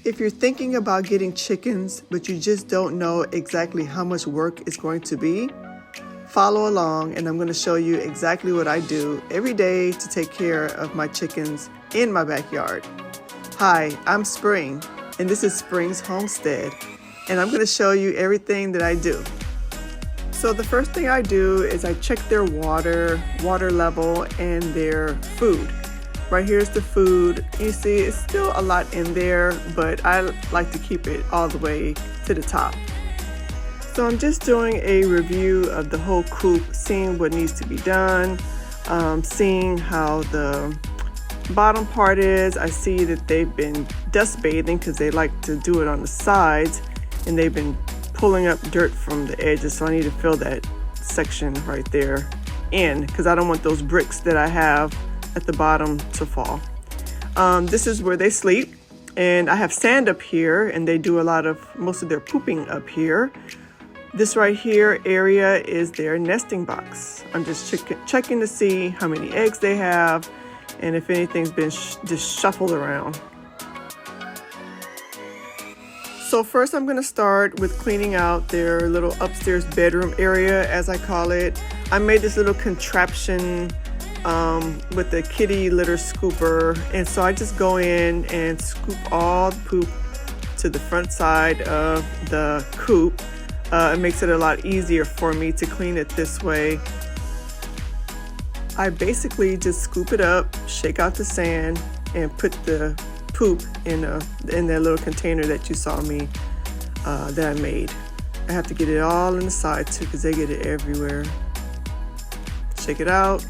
If you're thinking about getting chickens, but you just don't know exactly how much work it's going to be, follow along and I'm going to show you exactly what I do every day to take care of my chickens in my backyard. Hi, I'm Spring, and this is Spring's Homestead, and I'm going to show you everything that I do. So the first thing I do is I check their water level, and their food. Right here's the food. You see it's still a lot in there, but I like to keep it all the way to the top. So I'm just doing a review of the whole coop, seeing what needs to be done, seeing how the bottom part is. I see that they've been dust bathing because they like to do it on the sides, and they've been pulling up dirt from the edges, so I need to fill that section right there in because I don't want those bricks that I have at the bottom to fall. This is where they sleep, and I have sand up here, and they do most of their pooping up here. This right here area is their nesting box. I'm just checking to see how many eggs they have and if anything's been just shuffled around. So first I'm going to start with cleaning out their little upstairs bedroom area, as I call it. I made this little contraption with the kitty litter scooper, and so I just go in and scoop all the poop to the front side of the coop. It makes it a lot easier for me to clean it this way. I basically just scoop it up, shake out the sand, and put the poop in that little container that you saw me that I made. I have to get it all in the side too because they get it everywhere. Shake it out,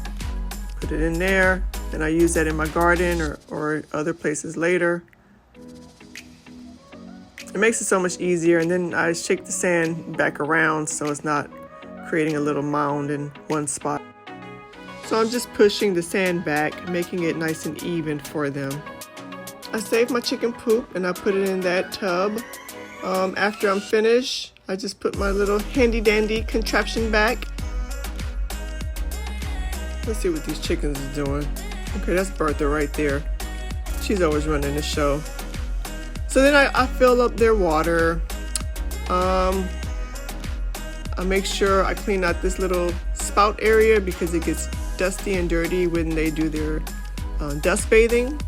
put it in there, and I use that in my garden or other places later. It makes it so much easier, and then I shake the sand back around so it's not creating a little mound in one spot. So I'm just pushing the sand back, making it nice and even for them. I save my chicken poop and I put it in that tub. After I'm finished, I just put my little handy dandy contraption back. Let's see what these chickens are doing. Okay, that's Bertha right there. She's always running the show. So then I fill up their water. I make sure I clean out this little spout area because it gets dusty and dirty when they do their dust bathing.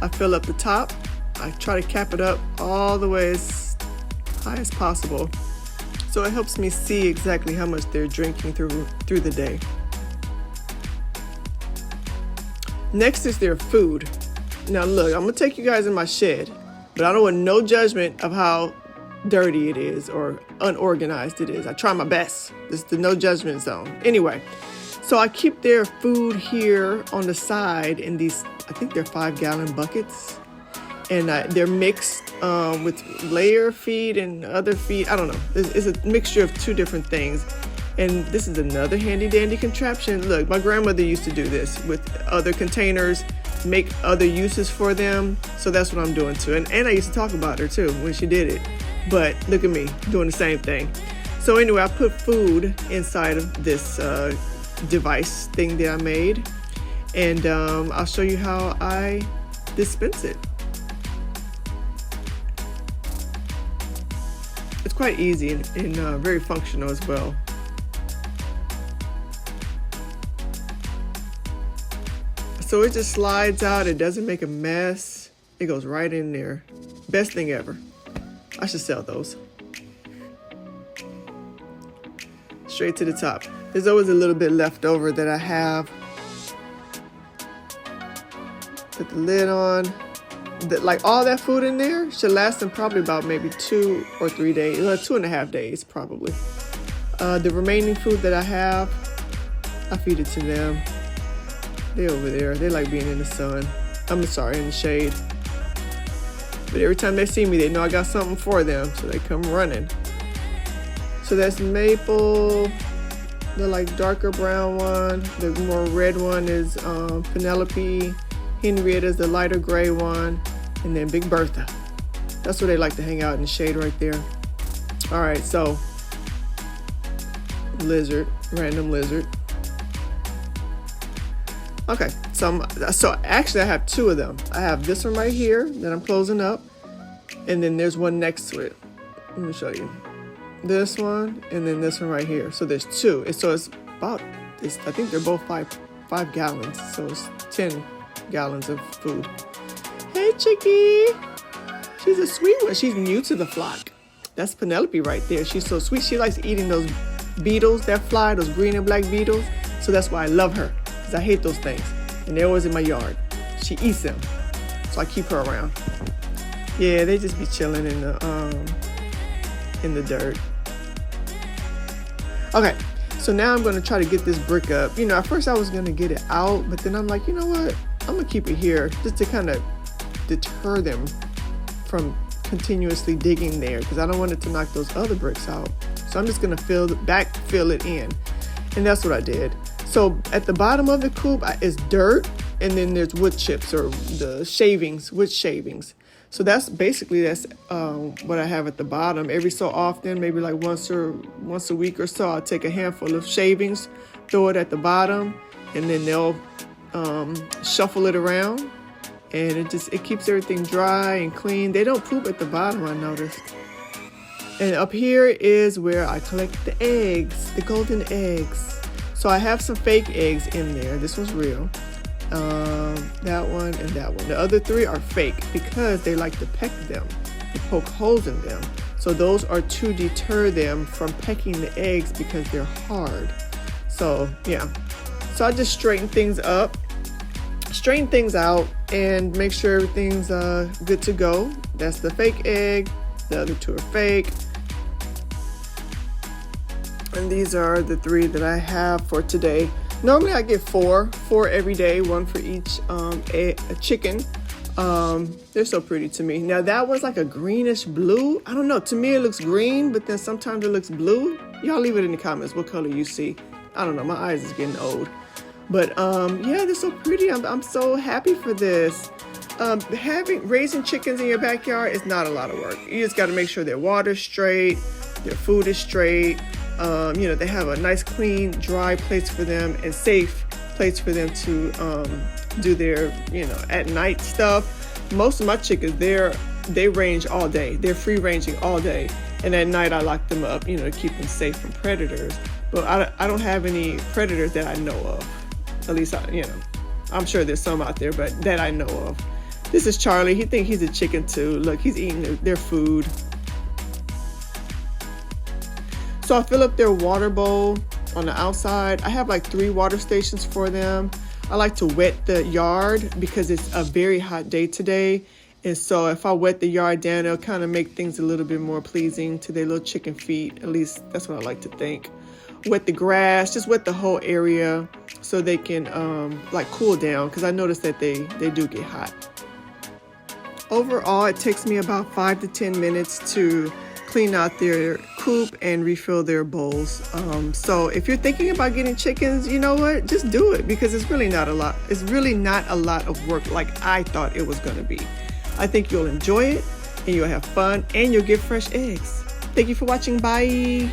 I fill up the top. I try to cap it up all the way as high as possible, so it helps me see exactly how much they're drinking through the day. Next is their food. Now look, I'm gonna take you guys in my shed, but I don't want no judgment of how dirty it is or unorganized it is. I try my best. This is the no judgment zone. Anyway, so I keep their food here on the side in these, I think they're 5-gallon buckets, and they're mixed with layer feed and other feed. I don't know. It's a mixture of two different things. And this is another handy dandy contraption. Look, my grandmother used to do this with other containers, make other uses for them. So that's what I'm doing too. And I used to talk about her too when she did it. But look at me doing the same thing. So anyway, I put food inside of this device thing that I made, and I'll show you how I dispense it. It's quite easy and very functional as well. So it just slides out. It doesn't make a mess. It goes right in there. Best thing ever. I should sell those. Straight to the top. There's always a little bit left over that I have. Put the lid on. Like all that food in there should last them probably about maybe 2 or 3 days. 2.5 days probably. The remaining food that I have, I feed it to them. They're over there. They like being in the sun. I'm sorry, in the shade. But every time they see me, they know I got something for them, so they come running. So that's Maple, the like darker brown one. The more red one is Penelope. Henrietta's the lighter gray one. And then Big Bertha. That's where they like to hang out in the shade right there. All right, so lizard, random lizard. Okay, So actually I have two of them. I have this one right here that I'm closing up, and then there's one next to it. Let me show you. This one, and then this one right here. So there's two. I think they're both 5 gallons. So it's 10 gallons of food. Hey, Chickie. She's a sweet one. She's new to the flock. That's Penelope right there. She's so sweet. She likes eating those beetles that fly, those green and black beetles. So that's why I love her, because I hate those things. And they're always in my yard. She eats them. So I keep her around. Yeah, they just be chilling in the dirt. Okay, so now I'm gonna try to get this brick up. You know, at first I was gonna get it out, but then I'm like, you know what? I'm gonna keep it here just to kind of deter them from continuously digging there, because I don't want it to knock those other bricks out. So I'm just gonna fill it in. And that's what I did. So at the bottom of the coop is dirt, and then there's wood chips, or the shavings, wood shavings. So that's what I have at the bottom. Every so often, maybe like once a week or so, I'll take a handful of shavings, throw it at the bottom, and then they'll shuffle it around, and it keeps everything dry and clean. They don't poop at the bottom, I noticed. And up here is where I collect the eggs, the golden eggs. So I have some fake eggs in there. This one's real. That one and that one. The other 3 are fake because they like to peck them and poke holes in them. So those are to deter them from pecking the eggs because they're hard. So yeah. So I just straighten things up, straighten things out, and make sure everything's good to go. That's the fake egg. The other 2 are fake. And these are the 3 that I have for today. Normally I get 4 every day, 1 for each a chicken. They're so pretty to me. Now that was like a greenish blue. I don't know. To me it looks green, but then sometimes it looks blue. Y'all leave it in the comments what color you see. I don't know. My eyes is getting old. But yeah, they're so pretty. I'm so happy for this. Raising chickens in your backyard is not a lot of work. You just got to make sure their water's straight, their food is straight. They have a nice, clean, dry place for them, and safe place for them to do their, at night stuff. Most of my chickens, they range all day. They're free ranging all day. And at night I lock them up, to keep them safe from predators. But I don't have any predators that I know of. At least, I'm sure there's some out there, but that I know of. This is Charlie. He thinks he's a chicken too. Look, he's eating their food. So I fill up their water bowl on the outside. I have like 3 water stations for them. I like to wet the yard because it's a very hot day today. And so if I wet the yard down, it'll kind of make things a little bit more pleasing to their little chicken feet. At least that's what I like to think. Wet the grass, just wet the whole area so they can cool down, because I noticed that they do get hot. Overall, it takes me about 5 to 10 minutes to clean out their coop and refill their bowls. So if you're thinking about getting chickens, you know what? Just do it, because it's really not a lot. It's really not a lot of work like I thought it was going to be. I think you'll enjoy it, and you'll have fun, and you'll get fresh eggs. Thank you for watching. Bye.